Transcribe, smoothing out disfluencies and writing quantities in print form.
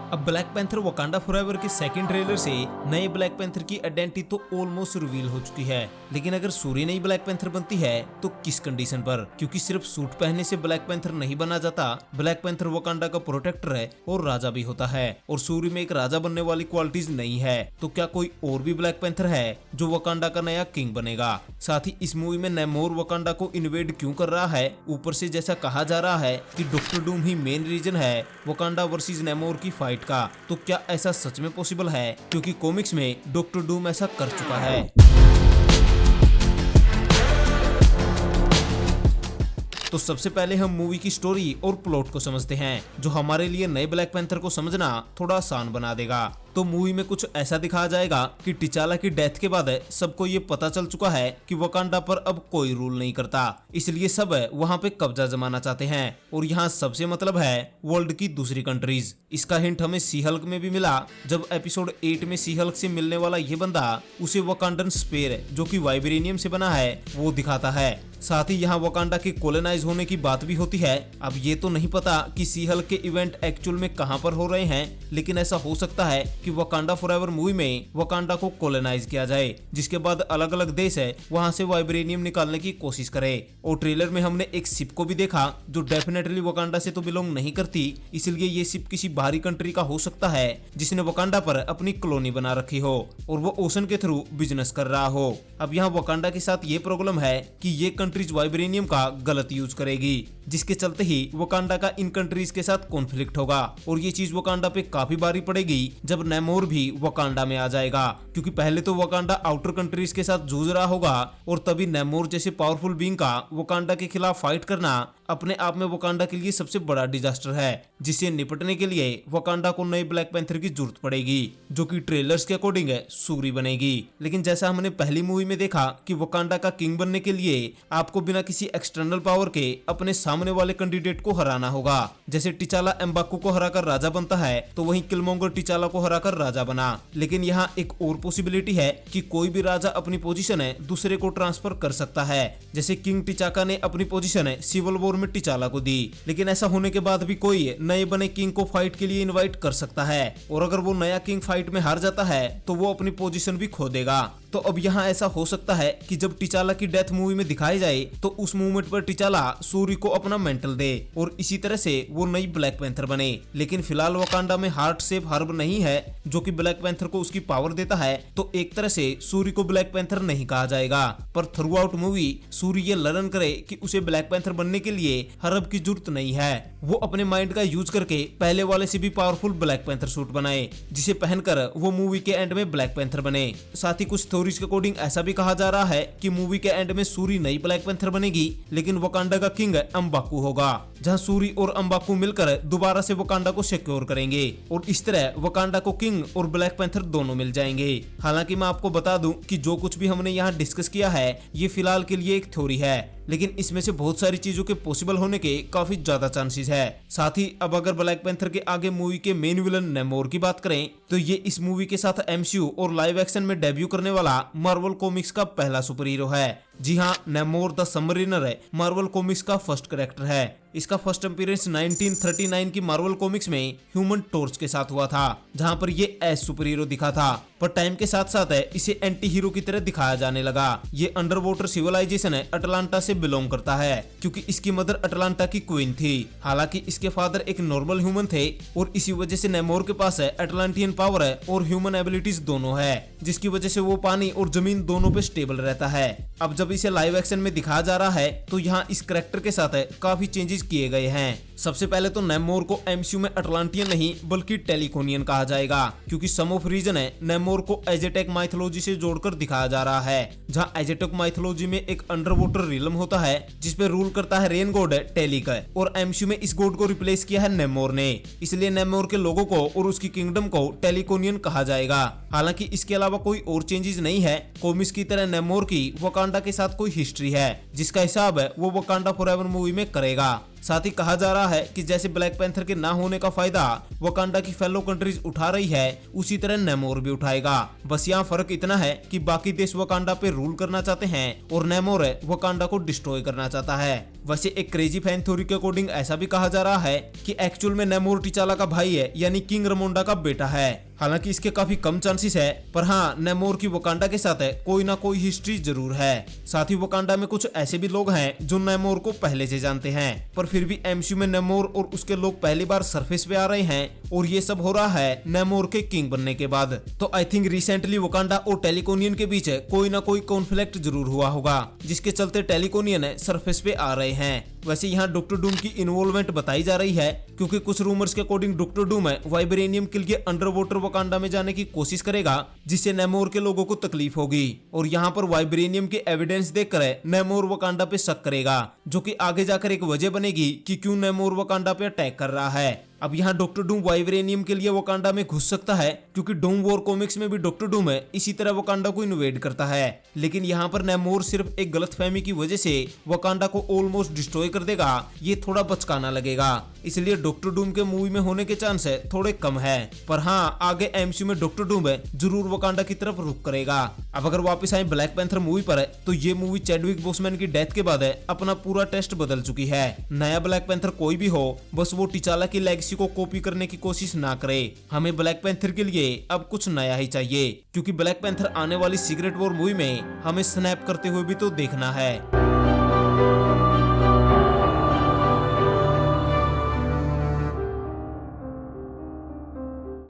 अब black panther Wakanda forever के second trailer से नए ब्लैक पैंथर की आइडेंटिटी तो ऑलमोस्ट रिवील हो चुकी है, लेकिन अगर सूरी नई ब्लैक पैंथर बनती है तो किस कंडीशन पर? क्योंकि सिर्फ सूट पहनने से ब्लैक पैंथर नहीं बना जाता। ब्लैक पैंथर वकांडा का प्रोटेक्टर है और राजा भी होता है, और सूरी में एक राजा बनने वाली क्वालिटीज नहीं है। तो क्या कोई और भी ब्लैक पैंथर है जो वकांडा का नया किंग बनेगा? साथ ही इस मूवी में नेमोर वकांडा को इन्वेड क्यों कर रहा है? ऊपर से जैसा कहा जा रहा है कि डॉक्टर डूम ही मेन रीजन है वकांडा वर्सेस नेमोर की फाइट का, तो क्या ऐसा सच में पॉसिबल है? क्योंकि कॉमिक्स में डॉक्टर डूम ऐसा कर चुका है। तो सबसे पहले हम मूवी की स्टोरी और प्लॉट को समझते हैं, जो हमारे लिए नए ब्लैक पैंथर को समझना थोड़ा आसान बना देगा। तो मूवी में कुछ ऐसा दिखाया जाएगा कि टिचाला की डेथ के बाद सबको ये पता चल चुका है कि वकांडा पर अब कोई रूल नहीं करता, इसलिए सब वहां पे कब्जा जमाना चाहते हैं। और यहाँ सबसे मतलब है वर्ल्ड की दूसरी कंट्रीज। इसका हिंट हमें सी हल्क में भी मिला, जब एपिसोड 8 में सी हल्क से मिलने वाला ये बंदा उसे वकांडन स्पेयर जो कि वाइब्रेनियम से बना है वो दिखाता है। साथ ही यहाँ वकांडा के कोलोनाइज होने की बात भी होती है। अब ये तो नहीं पता कि सी हल्क के इवेंट एक्चुअल में कहां पर हो रहे हैं, लेकिन ऐसा हो सकता है कि वकांडा फॉरएवर मूवी में वकांडा को कोलोनाइज किया जाए, जिसके बाद अलग अलग देश है वहां से वाइब्रेनियम निकालने की कोशिश करे। और ट्रेलर में हमने एक शिप को भी देखा जो डेफिनेटली वकांडा से तो बिलोंग नहीं करती, इसलिए ये शिप किसी बाहरी कंट्री का हो सकता है जिसने वकांडा पर अपनी कॉलोनी बना रखी हो और वो ओशन के थ्रू बिजनेस कर रहा हो। अब यहाँ वकांडा के साथ ये प्रॉब्लम है कि ये कंट्रीज वाइब्रेनियम का गलत यूज करेगी, जिसके चलते ही वकांडा का इन कंट्रीज के साथ कॉन्फ्लिक्ट होगा। और ये चीज वकांडा पे काफी भारी पड़ेगी जब नेमोर भी वकांडा में आ जाएगा, क्योंकि पहले तो वकांडा आउटर कंट्रीज के साथ जूझ रहा होगा और तभी नेमोर जैसे पावरफुल बीइंग का वकांडा के खिलाफ फाइट करना अपने आप में वकांडा के लिए सबसे बड़ा डिजास्टर है, जिससे निपटने के लिए वकांडा को नए ब्लैक पैंथर की जरूरत पड़ेगी, जो कि ट्रेलर्स के अकॉर्डिंग सूरी बनेगी। लेकिन जैसा हमने पहली मूवी में देखा कि वकांडा का किंग बनने के लिए आपको बिना किसी एक्सटर्नल पावर के अपने सामने वाले कैंडिडेट को हराना होगा। जैसे टिचाला एम्बाकू को हराकर राजा बनता है, तो वहीं किलमोंगर टिचाला को हराकर राजा बना। लेकिन यहाँ एक और पॉसिबिलिटी है कि कोई भी राजा अपनी पोजीशन दूसरे को ट्रांसफर कर सकता है, जैसे किंग टिचाका ने अपनी पोजीशन सिविल वॉर में टिचाला को दी। लेकिन ऐसा होने के बाद भी कोई नए बने किंग को फाइट के लिए इनवाइट कर सकता है, और अगर वो नया किंग फाइट में हार जाता है तो वो अपनी पोजीशन भी खो देगा। तो अब यहाँ ऐसा हो सकता है कि जब टिचाला की डेथ मूवी में दिखाई जाए तो उस मूवमेंट पर टिचाला सूरी को अपना मेंटल दे और इसी तरह से वो नई ब्लैक पैंथर बने। लेकिन फिलहाल वकांडा में हार्ट शेप हर्ब नहीं है जो कि ब्लैक पैंथर को उसकी पावर देता है, तो एक तरह से सूरी को ब्लैक पैंथर नहीं कहा जाएगा। पर थ्रू आउट मूवी सूरी ये लर्न करे कि उसे ब्लैक पैंथर बनने के लिए हर्ब की जरूरत नहीं है। वो अपने माइंड का यूज करके पहले वाले से भी पावरफुल ब्लैक पैंथर सूट बनाए, जिसे पहनकर वो मूवी के एंड में ब्लैक पैंथर बने। साथ ही कुछ थ्योरीज के अकॉर्डिंग ऐसा भी कहा जा रहा है कि मूवी के एंड में सूरी नई ब्लैक पैंथर बनेगी, लेकिन वकांडा का किंग अम्बाकू होगा, जहां सूरी और अम्बाकू मिलकर दोबारा से वकांडा को सिक्योर करेंगे और इस तरह वकांडा को किंग और ब्लैक पैंथर दोनों मिल जाएंगे। हालांकि मैं आपको बता दूं कि जो कुछ भी हमने यहाँ डिस्कस किया है ये फिलहाल के लिए एक थ्योरी है, लेकिन इसमें से बहुत सारी चीजों के पॉसिबल होने के काफी ज्यादा चांसेस है। साथ ही अब अगर ब्लैक पैंथर के आगे मूवी के मेन विलन नेमोर की बात करें तो ये इस मूवी के साथ एमसीयू और लाइव एक्शन में डेब्यू करने वाला मार्वल कॉमिक्स का पहला सुपर हीरो है। जी हाँ, नेमोर द सबमरीनर मार्वल कॉमिक्स का फर्स्ट कैरेक्टर है। इसका फर्स्ट अपीयरेंस 1939 की मार्वल कॉमिक्स में ह्यूमन टॉर्च के साथ हुआ था, जहां पर ये एज सुपर हीरो दिखा था, पर टाइम के साथ साथ इसे एंटी हीरो की तरह दिखाया जाने लगा। ये अंडर वाटर सिविलाइजेशन अटलांटा से बिलोंग करता है, क्योंकि इसकी मदर अटलांटा की क्वीन थी। हालांकि इसके फादर एक नॉर्मल ह्यूमन थे और इसी वजह से नेमोर के पास अटलांटियन पावर और ह्यूमन एबिलिटीज दोनों है, जिसकी वजह से वो पानी और जमीन दोनों पे स्टेबल रहता है। अब जब इसे लाइव एक्शन में दिखाया जा रहा है तो यहाँ इस कैरेक्टर के साथ काफी चेंजेस किए गए हैं। सबसे पहले तो नेमोर को एमसीयू में अटलांटियन नहीं बल्कि टेलिकोनियन कहा जाएगा, क्योंकि सम ऑफ रीजन नेमोर को एजेटेक माइथोलॉजी से जोड़कर दिखाया जा रहा है, जहां एजेटेक माइथोलॉजी में एक अंडर वाटर रिलम होता है जिसपे रूल करता है रेन गॉड टेलिक, और एमसीयू में इस गॉड को रिप्लेस किया है नेमोर ने, इसलिए नेमोर के लोगों को और उसकी किंगडम को टेलिकोनियन कहा जाएगा। हालांकि इसके अलावा कोई और चेंजेस नहीं है। कॉमिक्स की तरह नेमोर की वकांडा के साथ कोई हिस्ट्री है जिसका हिसाब वो वकांडा फॉरएवर मूवी में करेगा। साथ ही कहा जा रहा है कि जैसे ब्लैक पैंथर के ना होने का फायदा वकांडा की फेलो कंट्रीज उठा रही है, उसी तरह नेमोर भी उठाएगा। बस यहाँ फर्क इतना है कि बाकी देश वकांडा पे रूल करना चाहते हैं और नेमोर वकांडा को डिस्ट्रॉय करना चाहता है। वैसे एक क्रेजी फैन थ्योरी के अकॉर्डिंग ऐसा भी कहा जा रहा है कि एक्चुअल में नेमोर टिचाला का भाई है, यानी किंग रमोंडा का बेटा है। हालांकि इसके काफी कम चांसेस है, पर हाँ नेमोर की वकांडा के साथ कोई ना कोई हिस्ट्री जरूर है। साथ ही वकांडा में कुछ ऐसे भी लोग हैं जो नेमोर को पहले से जानते हैं, पर फिर भी एमसीयू में नेमोर और उसके लोग पहली बार सरफेस पे आ रहे हैं और ये सब हो रहा है नेमोर के किंग बनने के बाद। तो आई थिंक रिसेंटली वकांडा और टेलिकोनियन के बीच कोई ना कोई कॉन्फ्लिक्ट जरूर हुआ होगा, जिसके चलते टेलिकोनियन सरफेस पे आ रहे हैं। वैसे यहाँ डॉक्टर डूम की इन्वॉल्वमेंट बताई जा रही है, क्योंकि कुछ रूमर्स के अकॉर्डिंग डॉक्टर डूम वाइब्रेनियम के लिए अंडर वाटर वकांडा में जाने की कोशिश करेगा, जिससे नेमोर के लोगों को तकलीफ होगी और यहाँ पर वाइब्रेनियम के एविडेंस देखकर नेमोर वकांडा पे शक करेगा, जो कि आगे जाकर एक वजह बनेगी कि क्यों नेमोर वकांडा पे अटैक कर रहा है। अब यहाँ डॉक्टर डूम वाइब्रेनियम के लिए वकांडा में घुस सकता है, क्योंकि डूम वॉर कॉमिक्स में भी डॉक्टर डूम इसी तरह वकांडा को इन्वेड करता है। लेकिन यहाँ पर नेमोर सिर्फ एक गलतफहमी की वजह से वकांडा को ऑलमोस्ट डिस्ट्रॉय कर देगा, ये थोड़ा बचकाना लगेगा। इसलिए डॉक्टर डूम के मूवी में होने के चांस थोड़े कम है, पर हाँ आगे एमसीयू में डॉक्टर डूम जरूर वकांडा की तरफ रुख करेगा। अब अगर वापस आए ब्लैक पैंथर मूवी पर, तो ये मूवी चैडविक बोसमैन की डेथ के बाद अपना पूरा टेस्ट बदल चुकी है। नया ब्लैक पैंथर कोई भी हो, बस वो टिचाला की लेगेसी को कॉपी करने की कोशिश ना करे। हमें ब्लैक पैंथर के लिए अब कुछ नया ही चाहिए, क्योंकि ब्लैक पैंथर आने वाली सीक्रेट वॉर मूवी में हमें स्नैप करते हुए भी तो देखना है।